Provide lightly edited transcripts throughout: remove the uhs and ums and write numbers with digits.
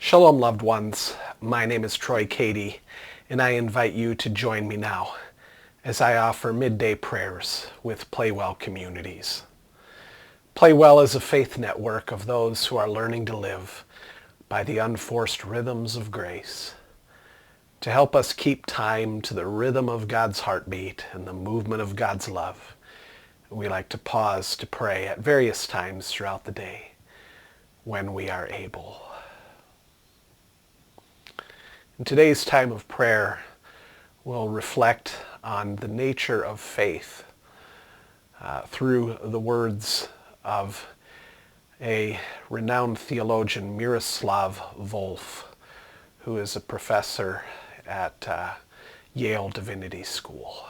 Shalom, loved ones. My name is Troy Cady, and I invite you to join me now as I offer midday prayers with PlayWell communities. PlayWell is a faith network of those who are learning to live by the unforced rhythms of grace. To help us keep time to the rhythm of God's heartbeat and the movement of God's love, we like to pause to pray at various times throughout the day when we are able. In today's time of prayer, we'll reflect on the nature of faith through the words of a renowned theologian, Miroslav Volf, who is a professor at Yale Divinity School.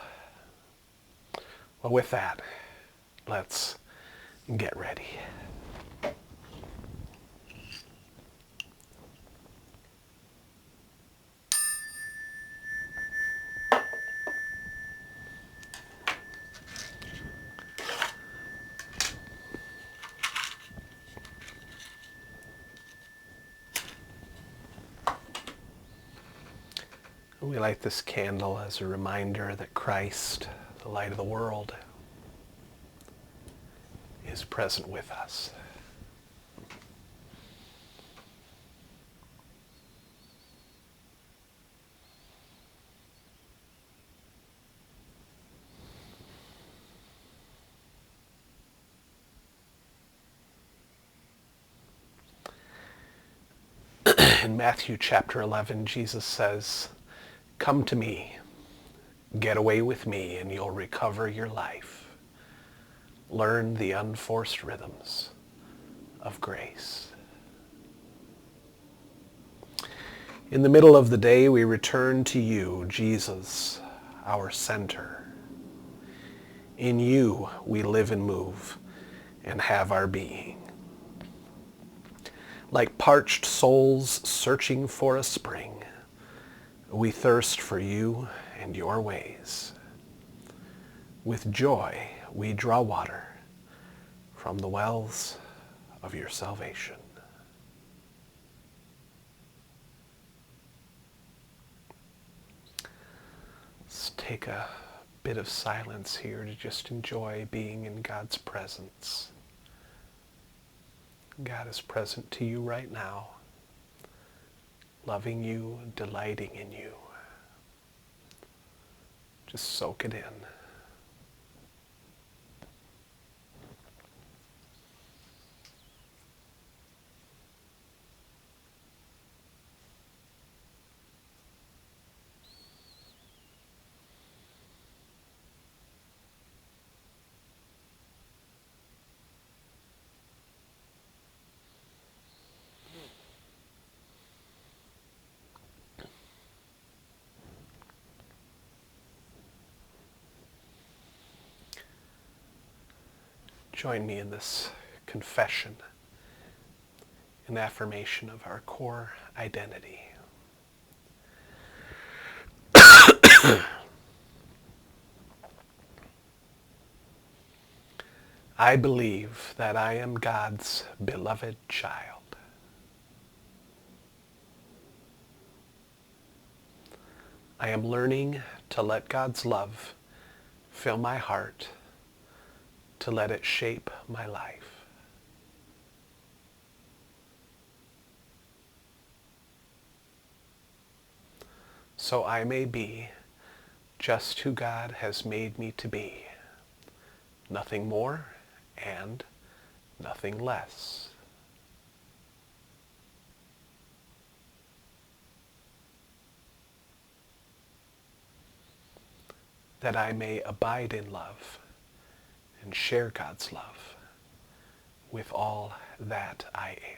Well, with that, let's get ready. We light this candle as a reminder that Christ, the light of the world, is present with us. In Matthew chapter 11, Jesus says, "Come to me, get away with me, and you'll recover your life. Learn the unforced rhythms of grace." In the middle of the day, we return to you, Jesus, our center. In you, we live and move and have our being. Like parched souls searching for a spring, we thirst for you and your ways. With joy, we draw water from the wells of your salvation. Let's take a bit of silence here to just enjoy being in God's presence. God is present to you right now, loving you, delighting in you. Just soak it in. Join me in this confession, an affirmation of our core identity. I believe that I am God's beloved child. I am learning to let God's love fill my heart, to let it shape my life. So I may be just who God has made me to be, nothing more and nothing less. That I may abide in love and share God's love with all that I am.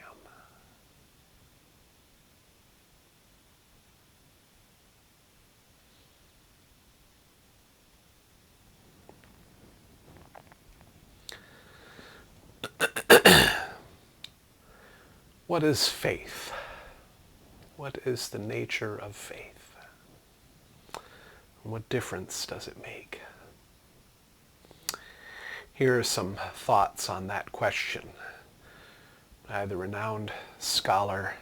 What is faith? What is the nature of faith? What difference does it make? Here are some thoughts on that question by the renowned scholar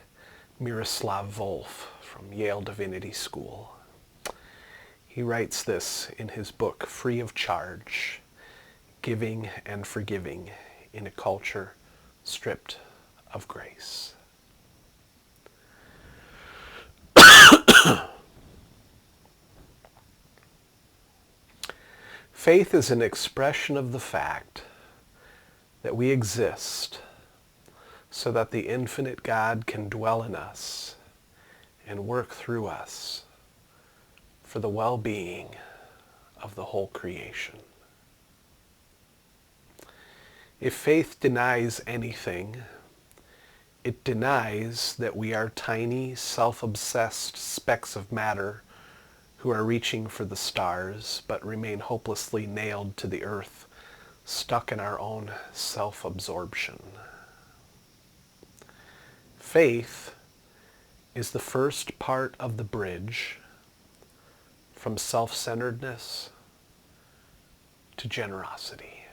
Miroslav Volf from Yale Divinity School. He writes this in his book, Free of Charge, Giving and Forgiving in a Culture Stripped of Grace. Faith is an expression of the fact that we exist so that the infinite God can dwell in us and work through us for the well-being of the whole creation. If faith denies anything, it denies that we are tiny, self-obsessed specks of matter who are reaching for the stars but remain hopelessly nailed to the earth, stuck in our own self-absorption. Faith is the first part of the bridge from self-centeredness to generosity.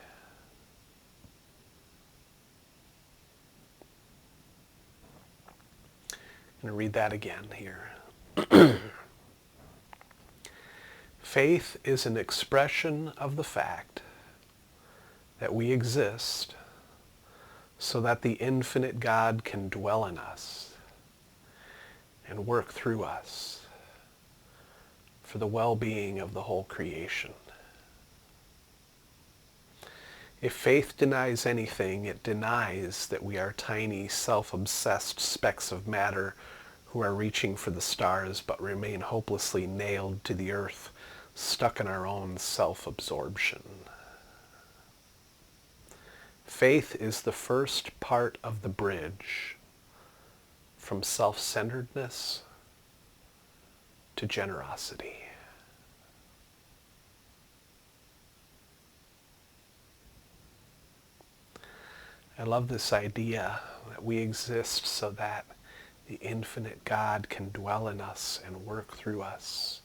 I'm going to read that again here. Faith is an expression of the fact that we exist so that the infinite God can dwell in us and work through us for the well-being of the whole creation. If faith denies anything, it denies that we are tiny, self-obsessed specks of matter who are reaching for the stars but remain hopelessly nailed to the earth, stuck in our own self-absorption. Faith is the first part of the bridge from self-centeredness to generosity. I love this idea that we exist so that the infinite God can dwell in us and work through us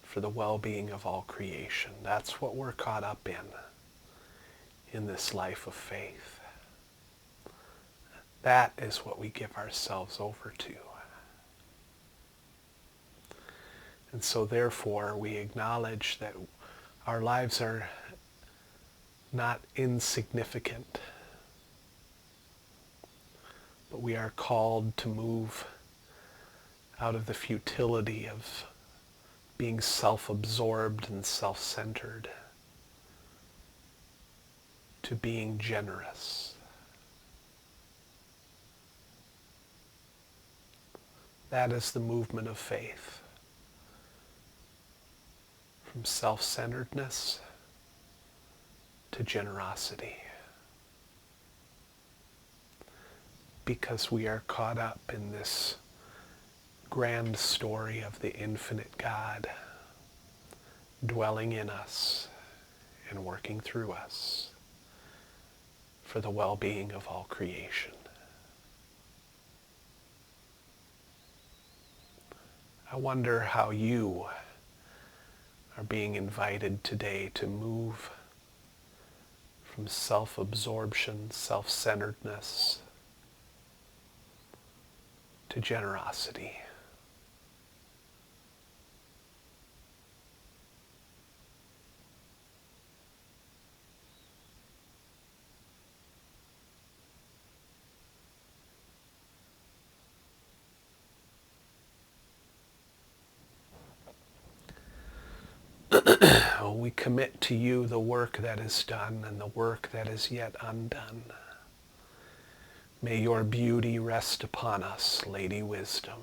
for the well-being of all creation. That's what we're caught up in this life of faith. That is what we give ourselves over to. And so therefore we acknowledge that our lives are not insignificant, but we are called to move out of the futility of being self-absorbed and self-centered to being generous. That is the movement of faith. From self-centeredness to generosity. Because we are caught up in this grand story of the infinite God dwelling in us and working through us for the well-being of all creation. I wonder how you are being invited today to move from self-absorption, self-centeredness to generosity. We commit to you the work that is done and the work that is yet undone. May your beauty rest upon us, Lady Wisdom.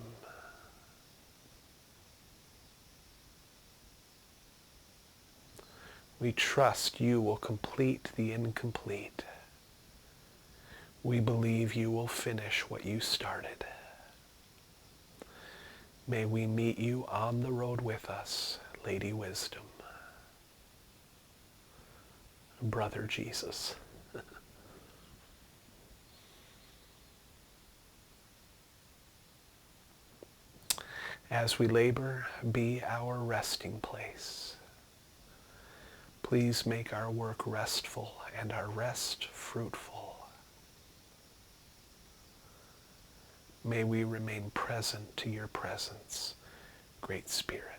We trust you will complete the incomplete. We believe you will finish what you started. May we meet you on the road with us, Lady Wisdom. Brother Jesus. As we labor, be our resting place. Please make our work restful and our rest fruitful. May we remain present to your presence, Great Spirit.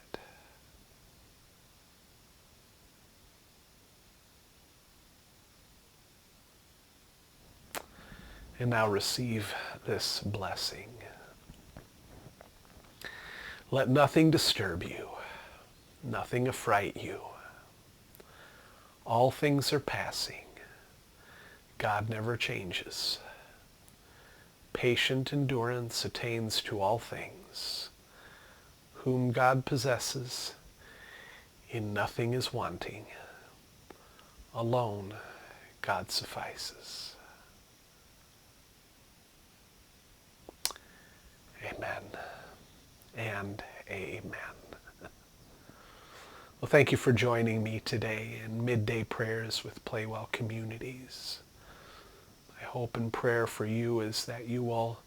And now receive this blessing. Let nothing disturb you, nothing affright you. All things are passing. God never changes. Patient endurance attains to all things. Whom God possesses, in nothing is wanting. Alone God suffices. Amen and amen. Well, thank you for joining me today in Midday Prayers with PlayWell Communities. My hope and prayer for you is that you will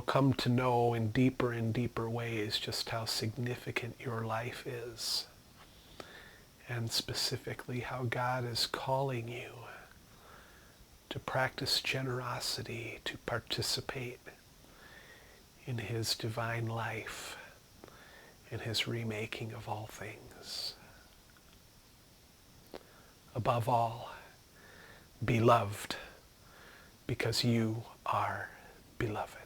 come to know in deeper ways just how significant your life is, and specifically how God is calling you to practice generosity, to participate in his divine life, in his remaking of all things. Above all, be loved because you are beloved.